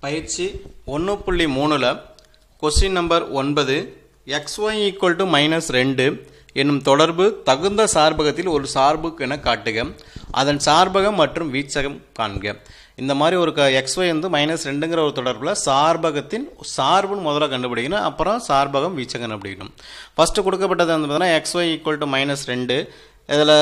பயிற்சி 1.3ல question number 9 xy equal to -2 என்னும் தொடர்பு தகுந்த சார்பகத்தில் ஒரு சார்புக்கு என காட்டுக. அதன் சார்பகம் மற்றும் வீச்சகம் காண்க. இந்த மாதிரி ஒரு xy வந்து -2ங்கிற ஒரு தொடர்பில் சார்பகத்தின் சார்புன்னு முதல்ல கண்டுபிடிக்கணும். அப்புறம் சார்பகம் வீச்சகம் கண்டுபிடிக்கணும். ஃபஸ்ட்டு கொடுக்கப்பட்டது வந்து பார்த்தீங்கன்னா xy ஈக்குவல் டு -2. இதில்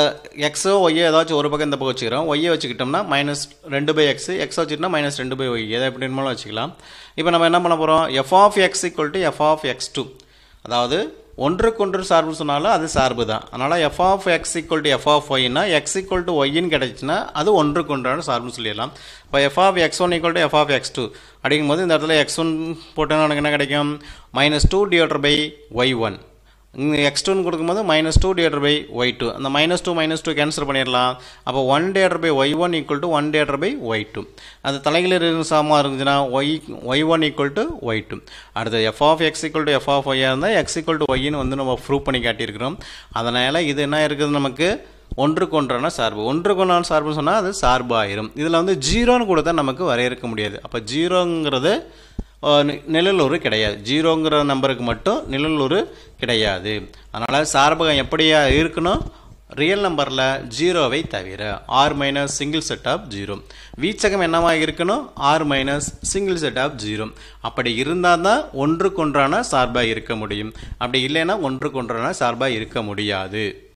எக்ஸோ ஒய்யோ ஏதாச்சும் ஒரு பக்கம் இந்த பக்கம் வச்சுக்கிறோம். ஒய்யை வச்சுக்கிட்டோம்னா -2/x, எக்ஸ் வச்சுக்கிட்டோம்னா -2/y, எதை எப்படி இருந்தாலும் வச்சுக்கலாம். இப்போ நம்ம என்ன பண்ண போகிறோம், f(x) = f(x2), அதாவது ஒன்றுக்கொன்று சார்பு சொன்னாலும் அது சார்பு தான். அதனால் f(x) = f(y)னா x = yன்னு கிடைச்சுன்னா அது ஒன்றுக்கொன்றான சார்புன்னு சொல்லிடலாம். இப்போ f(x1) = f(x2) அப்படிங்கும்போது இந்த இடத்துல x1 போட்டோன்னா எனக்கு என்ன கிடைக்கும், -2/y1. இங்கே x2 கொடுக்கும்போது -2/y2. அந்த -2 கேன்சல் பண்ணிடலாம். அப்போ 1/y1 = 1/y2. அது தலைகளில் சமமாக இருந்துச்சுன்னா y1 = y2. அடுத்து f(x) = f(y) இருந்தால் x = yன்னு வந்து நம்ம ப்ரூவ் பண்ணி காட்டியிருக்கிறோம். அதனால் இது என்ன இருக்குது, நமக்கு ஒன்றுக்கொன்றான சார்பு. ஒன்றுக்கொன்றான சார்புன்னு சொன்னால் அது சார்பு ஆயிரும். இதில் வந்து 0ன்னு கொடுத்தா நமக்கு வரையறுக்க முடியாது. அப்போ 0ங்கிறது நிழலுறு கிடையாது. 0ங்கிற நம்பருக்கு மட்டும் நிழலுறு கிடையாது. அதனால் சார்பகம் எப்படியா இருக்கணும், ரியல் நம்பரில் 0வை தவிர r- சிங்கிள் செட் ஆஃப் 0. வீச்சகம் என்னவாக இருக்கணும், r- சிங்கிள் செட் ஆஃப் 0. அப்படி இருந்தால் தான் ஒன்றுக்கொன்றான சார்பாக இருக்க முடியும். அப்படி இல்லைன்னா ஒன்றுக்கொன்றான சார்பாக இருக்க முடியாது.